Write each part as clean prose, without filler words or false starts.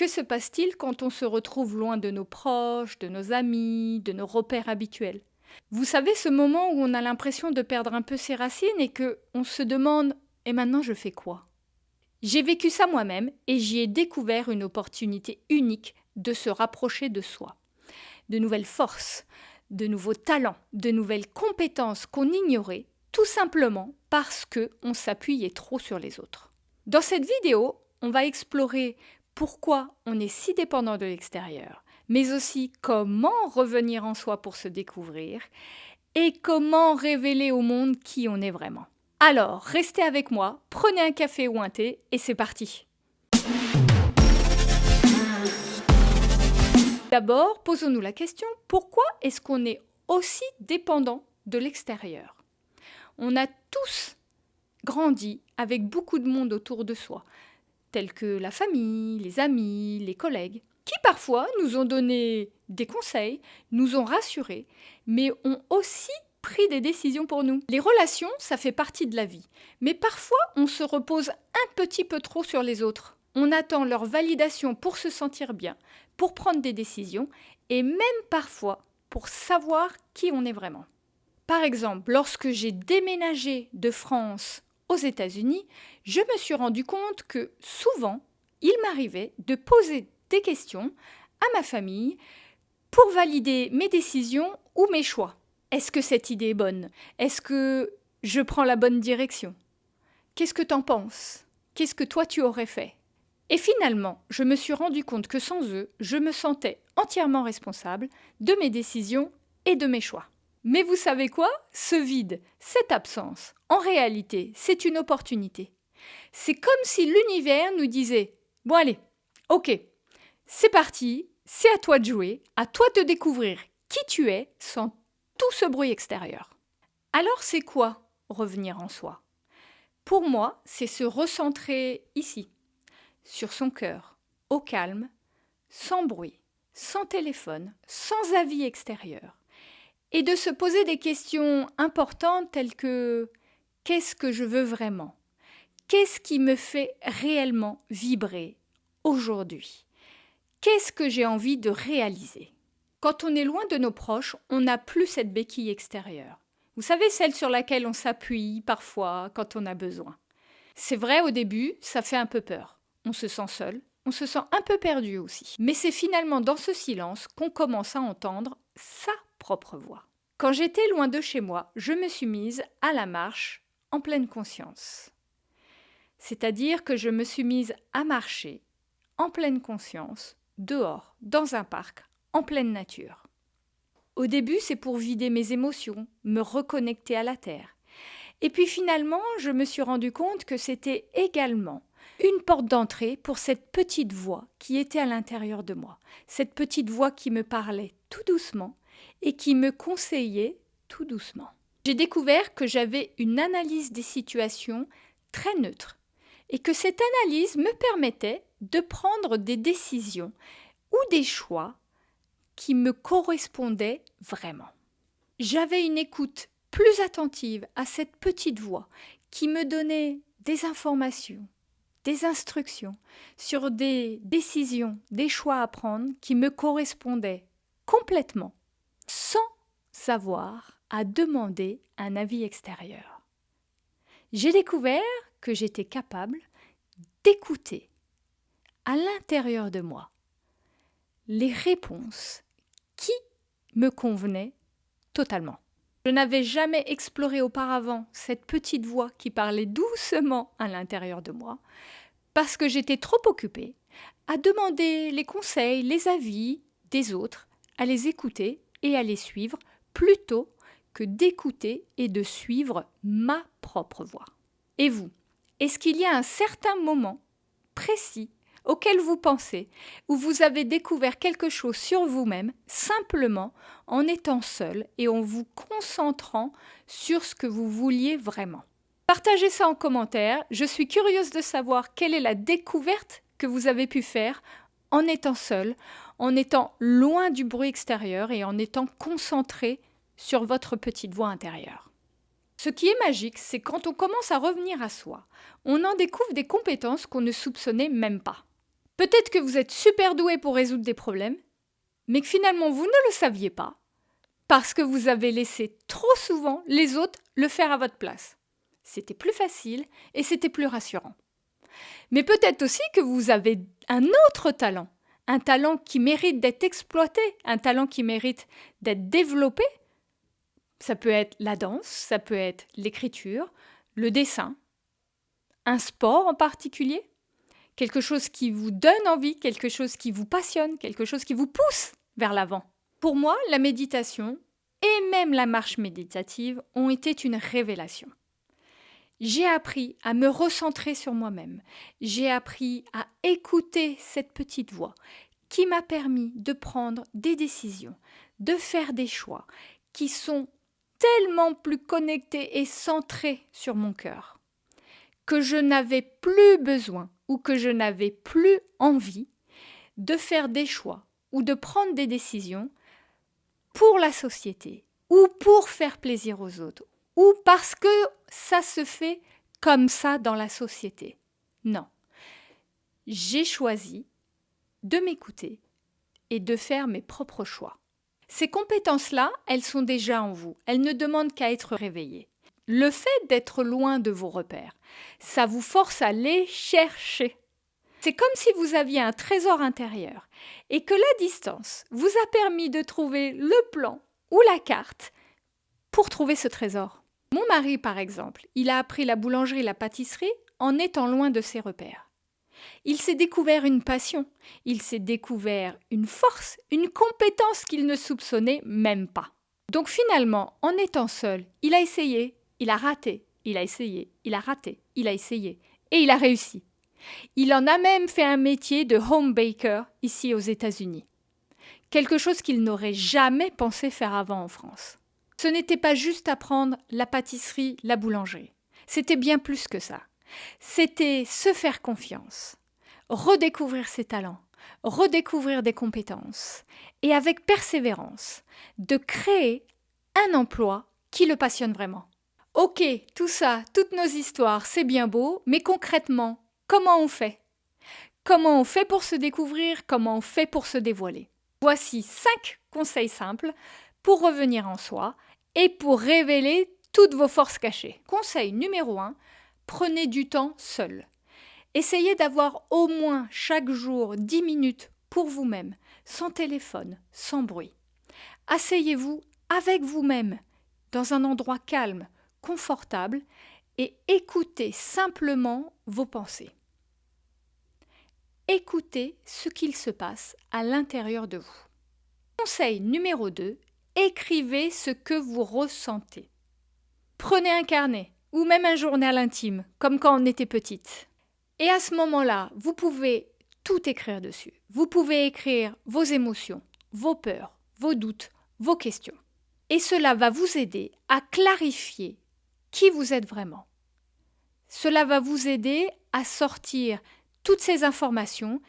Que se passe-t-il quand on se retrouve loin de nos proches, de nos amis, de nos repères habituels? Vous savez, ce moment où on a l'impression de perdre un peu ses racines et que on se demande «Et maintenant je fais quoi?» J'ai vécu ça moi-même et j'y ai découvert une opportunité unique de se rapprocher de soi. De nouvelles forces, de nouveaux talents, de nouvelles compétences qu'on ignorait tout simplement parce que on s'appuyait trop sur les autres. Dans cette vidéo, on va explorer pourquoi on est si dépendant de l'extérieur, mais aussi comment revenir en soi pour se découvrir et comment révéler au monde qui on est vraiment. Alors, restez avec moi, prenez un café ou un thé et c'est parti. D'abord, posons-nous la question, pourquoi est-ce qu'on est aussi dépendant de l'extérieur? On a tous grandi avec beaucoup de monde autour de soi, tels que la famille, les amis, les collègues, qui parfois nous ont donné des conseils, nous ont rassurés, mais ont aussi pris des décisions pour nous. Les relations, ça fait partie de la vie, mais parfois on se repose un petit peu trop sur les autres. On attend leur validation pour se sentir bien, pour prendre des décisions, et même parfois pour savoir qui on est vraiment. Par exemple, lorsque j'ai déménagé de France aux États-Unis, je me suis rendu compte que souvent, il m'arrivait de poser des questions à ma famille pour valider mes décisions ou mes choix. Est-ce que cette idée est bonne? Est-ce que je prends la bonne direction? Qu'est-ce que t'en penses? Qu'est-ce que toi tu aurais fait? Et finalement, je me suis rendu compte que sans eux, je me sentais entièrement responsable de mes décisions et de mes choix. Mais vous savez quoi? Ce vide, cette absence, en réalité, c'est une opportunité. C'est comme si l'univers nous disait « Bon allez, ok, c'est parti, c'est à toi de jouer, à toi de découvrir qui tu es sans tout ce bruit extérieur. » Alors c'est quoi revenir en soi? Pour moi, c'est se recentrer ici, sur son cœur, au calme, sans bruit, sans téléphone, sans avis extérieur. Et de se poser des questions importantes telles que qu'est-ce que je veux vraiment? Qu'est-ce qui me fait réellement vibrer aujourd'hui? Qu'est-ce que j'ai envie de réaliser? Quand on est loin de nos proches, on n'a plus cette béquille extérieure. Vous savez, celle sur laquelle on s'appuie parfois quand on a besoin. C'est vrai, au début, ça fait un peu peur. On se sent seul, on se sent un peu perdu aussi. Mais c'est finalement dans ce silence qu'on commence à entendre sa propre voix. Quand j'étais loin de chez moi, je me suis mise à la marche en pleine conscience. C'est-à-dire que je me suis mise à marcher en pleine conscience, dehors, dans un parc, en pleine nature. Au début, c'est pour vider mes émotions, me reconnecter à la terre. Et puis finalement, je me suis rendu compte que c'était également une porte d'entrée pour cette petite voix qui était à l'intérieur de moi. Cette petite voix qui me parlait tout doucement et qui me conseillait tout doucement. J'ai découvert que j'avais une analyse des situations très neutre et que cette analyse me permettait de prendre des décisions ou des choix qui me correspondaient vraiment. J'avais une écoute plus attentive à cette petite voix qui me donnait des informations, des instructions sur des décisions, des choix à prendre qui me correspondaient complètement, sans avoir à demander un avis extérieur. J'ai découvert que j'étais capable d'écouter à l'intérieur de moi les réponses qui me convenaient totalement. Je n'avais jamais exploré auparavant cette petite voix qui parlait doucement à l'intérieur de moi parce que j'étais trop occupée à demander les conseils, les avis des autres, à les écouter et à les suivre plutôt que d'écouter et de suivre ma propre voix. Et vous, est-ce qu'il y a un certain moment précis auquel vous pensez, où vous avez découvert quelque chose sur vous-même simplement en étant seul et en vous concentrant sur ce que vous vouliez vraiment? Partagez ça en commentaire, je suis curieuse de savoir quelle est la découverte que vous avez pu faire en étant seul, en étant loin du bruit extérieur et en étant concentré sur votre petite voix intérieure. Ce qui est magique, c'est quand on commence à revenir à soi, on en découvre des compétences qu'on ne soupçonnait même pas. Peut-être que vous êtes super doué pour résoudre des problèmes, mais que finalement vous ne le saviez pas, parce que vous avez laissé trop souvent les autres le faire à votre place. C'était plus facile et c'était plus rassurant. Mais peut-être aussi que vous avez un autre talent, un talent qui mérite d'être exploité, un talent qui mérite d'être développé. Ça peut être la danse, ça peut être l'écriture, le dessin, un sport en particulier, quelque chose qui vous donne envie, quelque chose qui vous passionne, quelque chose qui vous pousse vers l'avant. Pour moi, la méditation et même la marche méditative ont été une révélation. J'ai appris à me recentrer sur moi-même. J'ai appris à écouter cette petite voix qui m'a permis de prendre des décisions, de faire des choix qui sont tellement plus connectés et centrés sur mon cœur que je n'avais plus besoin ou que je n'avais plus envie de faire des choix ou de prendre des décisions pour la société ou pour faire plaisir aux autres ou parce que ça se fait comme ça dans la société. Non. J'ai choisi de m'écouter et de faire mes propres choix. Ces compétences-là, elles sont déjà en vous. Elles ne demandent qu'à être réveillées. Le fait d'être loin de vos repères, ça vous force à les chercher. C'est comme si vous aviez un trésor intérieur et que la distance vous a permis de trouver le plan ou la carte pour trouver ce trésor. Mon mari, par exemple, il a appris la boulangerie et la pâtisserie en étant loin de ses repères. Il s'est découvert une passion, il s'est découvert une force, une compétence qu'il ne soupçonnait même pas. Donc finalement, en étant seul, il a essayé, il a raté, il a essayé, il a raté, il a essayé, et il a réussi. Il en a même fait un métier de home baker ici aux États-Unis. Quelque chose qu'il n'aurait jamais pensé faire avant en France. Ce n'était pas juste apprendre la pâtisserie, la boulangerie. C'était bien plus que ça. C'était se faire confiance, redécouvrir ses talents, redécouvrir des compétences et avec persévérance, de créer un emploi qui le passionne vraiment. Ok, tout ça, toutes nos histoires, c'est bien beau, mais concrètement, comment on fait? Comment on fait pour se découvrir? Comment on fait pour se dévoiler? Voici 5 conseils simples pour revenir en soi et pour révéler toutes vos forces cachées. Conseil numéro 1, prenez du temps seul. Essayez d'avoir au moins chaque jour 10 minutes pour vous-même, sans téléphone, sans bruit. Asseyez-vous avec vous-même, dans un endroit calme, confortable, et écoutez simplement vos pensées. Écoutez ce qu'il se passe à l'intérieur de vous. Conseil numéro 2, écrivez ce que vous ressentez. Prenez un carnet ou même un journal intime, comme quand on était petite. Et à ce moment-là, vous pouvez tout écrire dessus. Vous pouvez écrire vos émotions, vos peurs, vos doutes, vos questions. Et cela va vous aider à clarifier qui vous êtes vraiment. Cela va vous aider à sortir toutes ces informations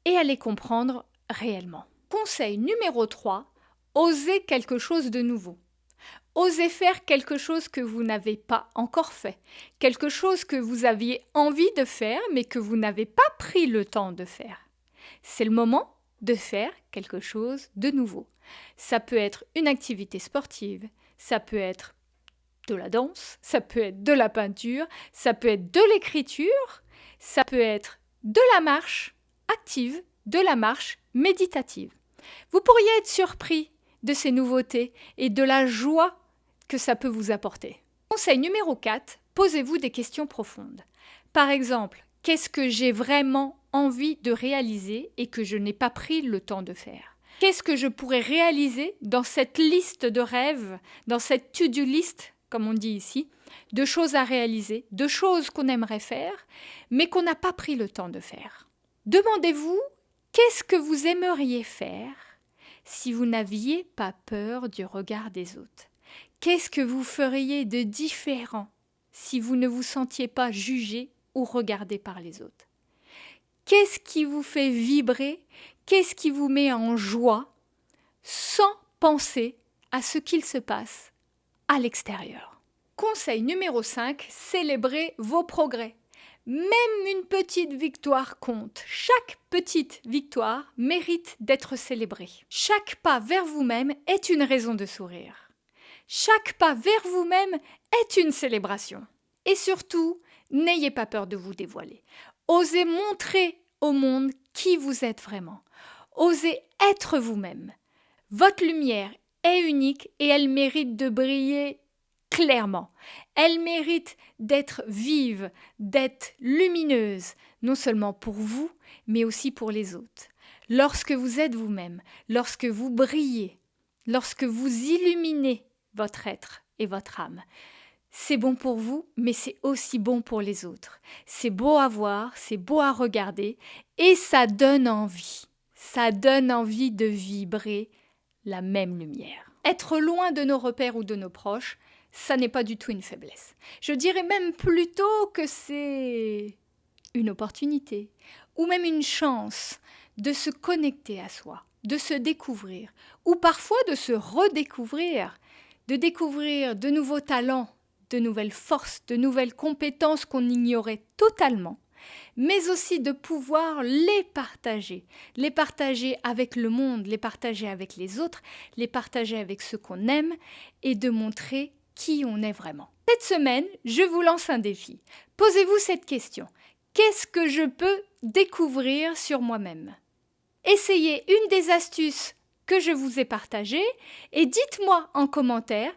et à les comprendre réellement. Conseil numéro 3, osez quelque chose de nouveau. Osez faire quelque chose que vous n'avez pas encore fait, quelque chose que vous aviez envie de faire mais que vous n'avez pas pris le temps de faire. C'est le moment de faire quelque chose de nouveau. Ça peut être une activité sportive, ça peut être de la danse, ça peut être de la peinture, ça peut être de l'écriture, ça peut être de la marche active, de la marche méditative. Vous pourriez être surpris de ces nouveautés et de la joie que ça peut vous apporter. Conseil numéro 4, posez-vous des questions profondes. Par exemple, qu'est-ce que j'ai vraiment envie de réaliser et que je n'ai pas pris le temps de faire? Qu'est-ce que je pourrais réaliser dans cette liste de rêves, dans cette to-do list, comme on dit ici, de choses à réaliser, de choses qu'on aimerait faire, mais qu'on n'a pas pris le temps de faire? Demandez-vous, qu'est-ce que vous aimeriez faire si vous n'aviez pas peur du regard des autres? Qu'est-ce que vous feriez de différent si vous ne vous sentiez pas jugé ou regardé par les autres? Qu'est-ce qui vous fait vibrer? Qu'est-ce qui vous met en joie sans penser à ce qu'il se passe à l'extérieur? Conseil numéro 5, célébrez vos progrès. Même une petite victoire compte. Chaque petite victoire mérite d'être célébrée. Chaque pas vers vous-même est une raison de sourire. Chaque pas vers vous-même est une célébration. Et surtout, n'ayez pas peur de vous dévoiler. Osez montrer au monde qui vous êtes vraiment. Osez être vous-même. Votre lumière est unique et elle mérite de briller clairement. Elle mérite d'être vive, d'être lumineuse, non seulement pour vous, mais aussi pour les autres. Lorsque vous êtes vous-même, lorsque vous brillez, lorsque vous illuminez votre être et votre âme, c'est bon pour vous, mais c'est aussi bon pour les autres. C'est beau à voir, c'est beau à regarder et ça donne envie. Ça donne envie de vibrer la même lumière. Être loin de nos repères ou de nos proches, ça n'est pas du tout une faiblesse. Je dirais même plutôt que c'est une opportunité ou même une chance de se connecter à soi, de se découvrir ou parfois de se redécouvrir, de découvrir de nouveaux talents, de nouvelles forces, de nouvelles compétences qu'on ignorait totalement, mais aussi de pouvoir les partager avec le monde, les partager avec les autres, les partager avec ceux qu'on aime et de montrer qui on est vraiment. Cette semaine, je vous lance un défi. Posez-vous cette question. Qu'est-ce que je peux découvrir sur moi-même? Essayez une des astuces que je vous ai partagées et dites-moi en commentaire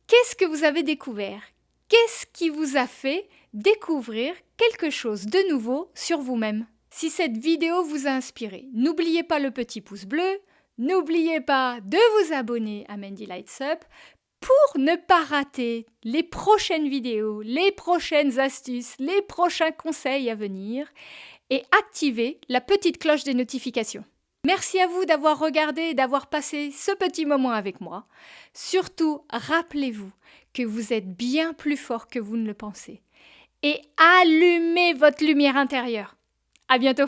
qu'est-ce que vous avez découvert? Qu'est-ce qui vous a fait découvrir quelque chose de nouveau sur vous-même? Si cette vidéo vous a inspiré, n'oubliez pas le petit pouce bleu, n'oubliez pas de vous abonner à Mandy Lights Up pour ne pas rater les prochaines vidéos, les prochaines astuces, les prochains conseils à venir et activez la petite cloche des notifications. Merci à vous d'avoir regardé et d'avoir passé ce petit moment avec moi. Surtout, rappelez-vous que vous êtes bien plus fort que vous ne le pensez. Et allumez votre lumière intérieure. À bientôt!